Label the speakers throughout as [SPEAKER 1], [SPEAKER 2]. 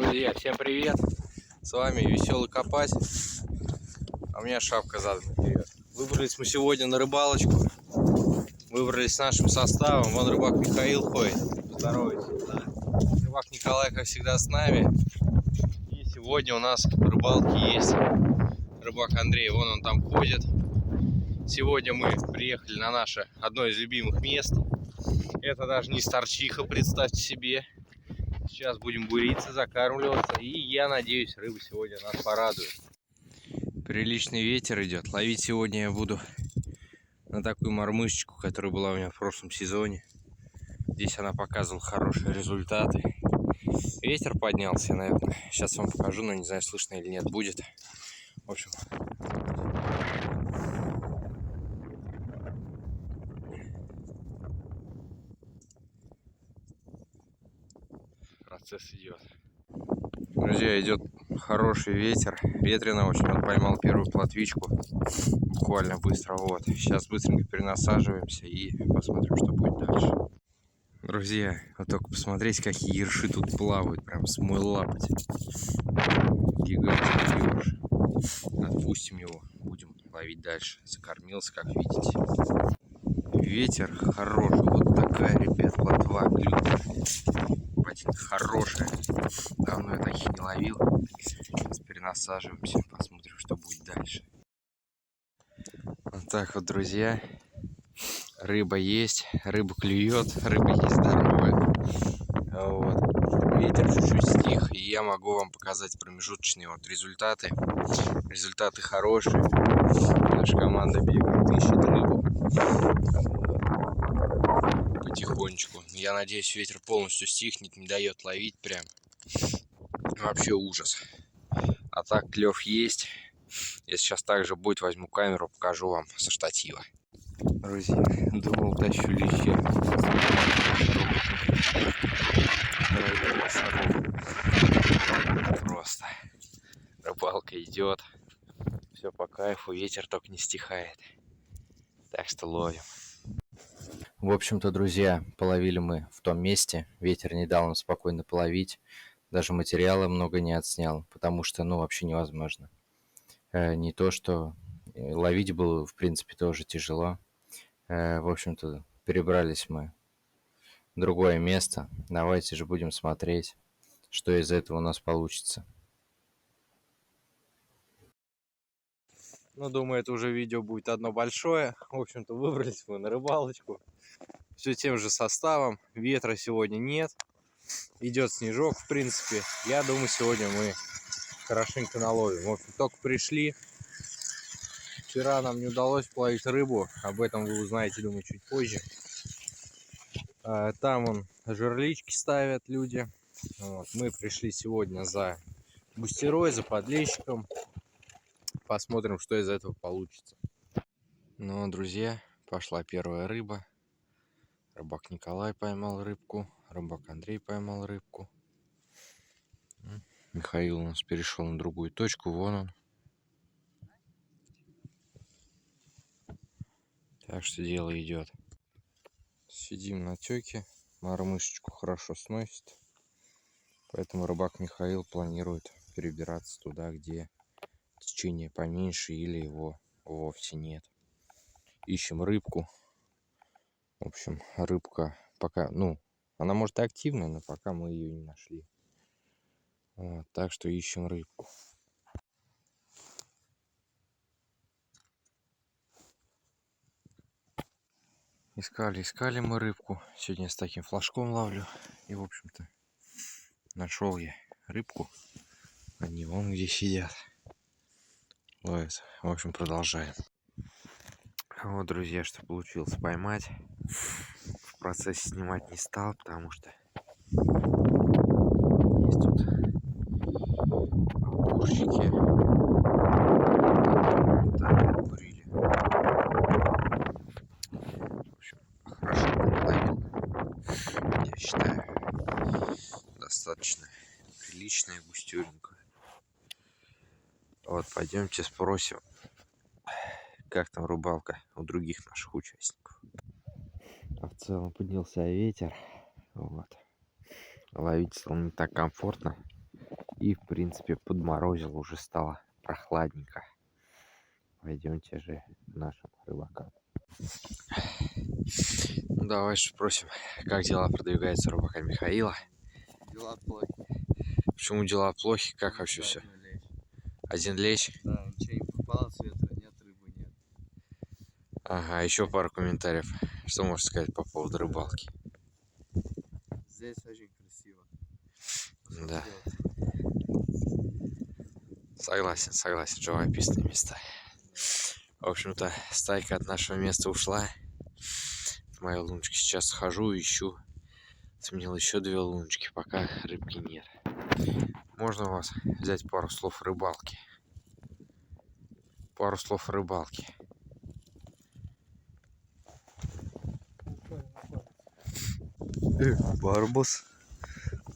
[SPEAKER 1] Друзья, всем привет! С вами Веселый Копать. А у меня шапка задана вперед. Выбрались мы сегодня на рыбалочку. Выбрались с нашим составом. Вон рыбак Михаил ходит. Здоровайтесь. Да. Рыбак Николай, как всегда, с нами. И сегодня у нас рыбалки есть. Рыбак Андрей, вон он там ходит. Сегодня мы приехали на наше одно из любимых мест. Это даже не Старчиха, представьте себе. Сейчас будем буриться, закармливаться. И я надеюсь, рыба сегодня нас порадует. Приличный ветер идет. Ловить сегодня я буду на такую мормышечку, которая была у меня в прошлом сезоне. Здесь она показывала хорошие результаты. Ветер поднялся, наверное. Сейчас вам покажу, но не знаю, слышно или нет будет. В общем, процесс идет. Друзья, идет хороший ветер, ветрено очень. Вот поймал первую плотвичку буквально быстро. Вот сейчас быстренько перенасаживаемся и посмотрим, что будет дальше. Друзья, вот только посмотрите, какие ерши тут плавают, прям с мой лапоть. Гигантский ерш. Отпустим его, будем ловить дальше. Закормился, как видите. Ветер хороший, вот такая, ребят, плотва клюет. Ботинка хорошая. Давно я таких не ловил. Сейчас перенасаживаемся, посмотрим, что будет дальше. Вот так вот, друзья. Рыба есть, рыба клюет, рыба есть здоровая. Вот. Ветер чуть-чуть стих, и я могу вам показать промежуточные вот результаты. Результаты хорошие. Наша команда бегает, ищет рыбу. Потихонечку. Я надеюсь, ветер полностью стихнет, не дает ловить прям. Вообще ужас. А так клев есть. Если сейчас так же будет, возьму камеру, покажу вам со штатива. Друзья, думал, тащу леща. Просто рыбалка идет. Все по кайфу, ветер только не стихает. Так что ловим. В общем-то, друзья, половили мы в том месте. Ветер не дал нам спокойно половить. Даже материала много не отснял, потому что, вообще невозможно. Не то, что ловить было, в принципе, тоже тяжело. В общем-то, перебрались мы в другое место. Давайте же будем смотреть, что из этого у нас получится. Думаю, это уже видео будет одно большое. В общем-то, выбрались мы на рыбалочку. Все тем же составом. Ветра сегодня нет. Идет снежок, в принципе. Я думаю, сегодня мы хорошенько наловим. В общем, только пришли. Вчера нам не удалось половить рыбу. Об этом вы узнаете, думаю, чуть позже. Там вон жерлички ставят люди. Вот. Мы пришли сегодня за бустерой, за подлещиком. Посмотрим, что из этого получится. Друзья, пошла первая рыба. Рыбак Николай поймал рыбку. Рыбак Андрей поймал рыбку. Михаил у нас перешел на другую точку. Вон он. Так что дело идет. Сидим на тёке. Мормышечку хорошо сносит. Поэтому рыбак Михаил планирует перебираться туда, где течение поменьше или его вовсе нет. Ищем рыбку. В общем, рыбка пока, она может и активная, но пока мы ее не нашли. Вот, так что ищем рыбку. Искали мы рыбку. Сегодня с таким флажком ловлю. И, в общем-то, нашел я рыбку. Они вон где сидят. Ловят. В общем, продолжаем. Вот, друзья, что получилось поймать. В процессе снимать не стал, потому что есть тут огурчики. Так, курили. В общем, хорошо наловил. Я считаю, достаточно приличная густюренька. Вот, пойдемте спросим, как там рыбалка у других наших участников. А в целом поднялся ветер. Вот. Ловить стало не так комфортно. И, в принципе, подморозило, уже стало прохладненько. Пойдемте же к нашим рыбакам. Ну, давай спросим, как дела продвигаются рыбака Михаила.
[SPEAKER 2] Дела плохи.
[SPEAKER 1] Почему дела плохи? Как вообще все? Один лещ?
[SPEAKER 2] Да, ничего не попало, ветра нет, рыбы нет.
[SPEAKER 1] Ага, еще пару комментариев. Что можешь сказать по поводу рыбалки?
[SPEAKER 2] Здесь очень красиво.
[SPEAKER 1] Да. Согласен, живописные места. В общем-то, стайка от нашего места ушла. В мою луночку сейчас схожу, ищу. Сменил еще 2 луночки, пока рыбки нет. Можно у вас взять пару слов рыбалки? Пару слов рыбалки.
[SPEAKER 2] Барбос.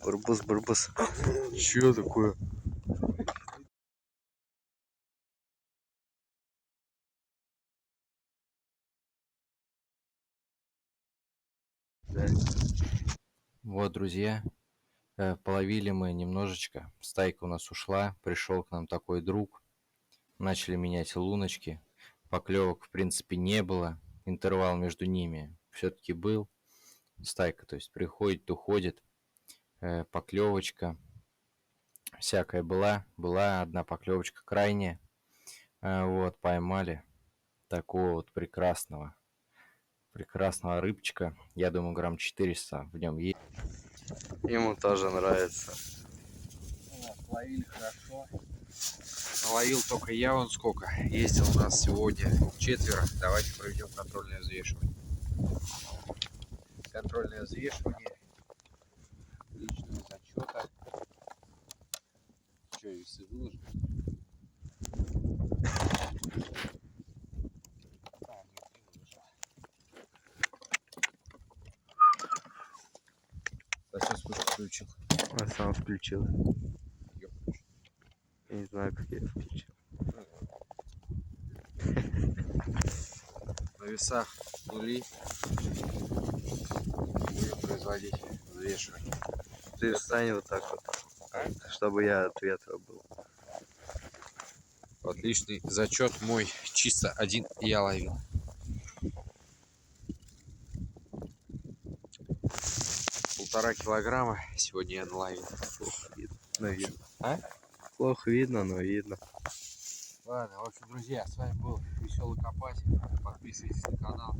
[SPEAKER 2] Барбос. Че такое?
[SPEAKER 1] Вот, друзья, половили мы немножечко. Стайка у нас ушла. Пришел к нам такой друг. Начали менять луночки. Поклевок, в принципе, не было. Интервал между ними все-таки был. Стайка, то есть, приходит, уходит. Поклевочка всякая была одна поклевочка крайняя, вот поймали такого вот прекрасного рыбчика, я думаю, грамм 400 в нем есть.
[SPEAKER 2] Ему тоже нравится.
[SPEAKER 1] Ловили хорошо. Ловил только я, вон сколько. Ездил у нас сегодня 4. Давайте проведем контрольное взвешивание. Контрольное взвешивание личного зачета. Что, весы выложим? Зачем спуск включил?
[SPEAKER 2] А сам включил.
[SPEAKER 1] Её включил.
[SPEAKER 2] Я не знаю, как я включил.
[SPEAKER 1] На весах нули. Будем производить взвешивание.
[SPEAKER 2] Ты встань вот так вот, чтобы я от ветра был.
[SPEAKER 1] Отличный зачет мой. Чисто один я ловил. Полтора килограмма сегодня я наловил.
[SPEAKER 2] Плохо видно, но видно.
[SPEAKER 1] А?
[SPEAKER 2] Плохо видно, но видно.
[SPEAKER 1] Ладно, в общем, друзья, с вами был Веселый Копатель. Подписывайтесь на канал.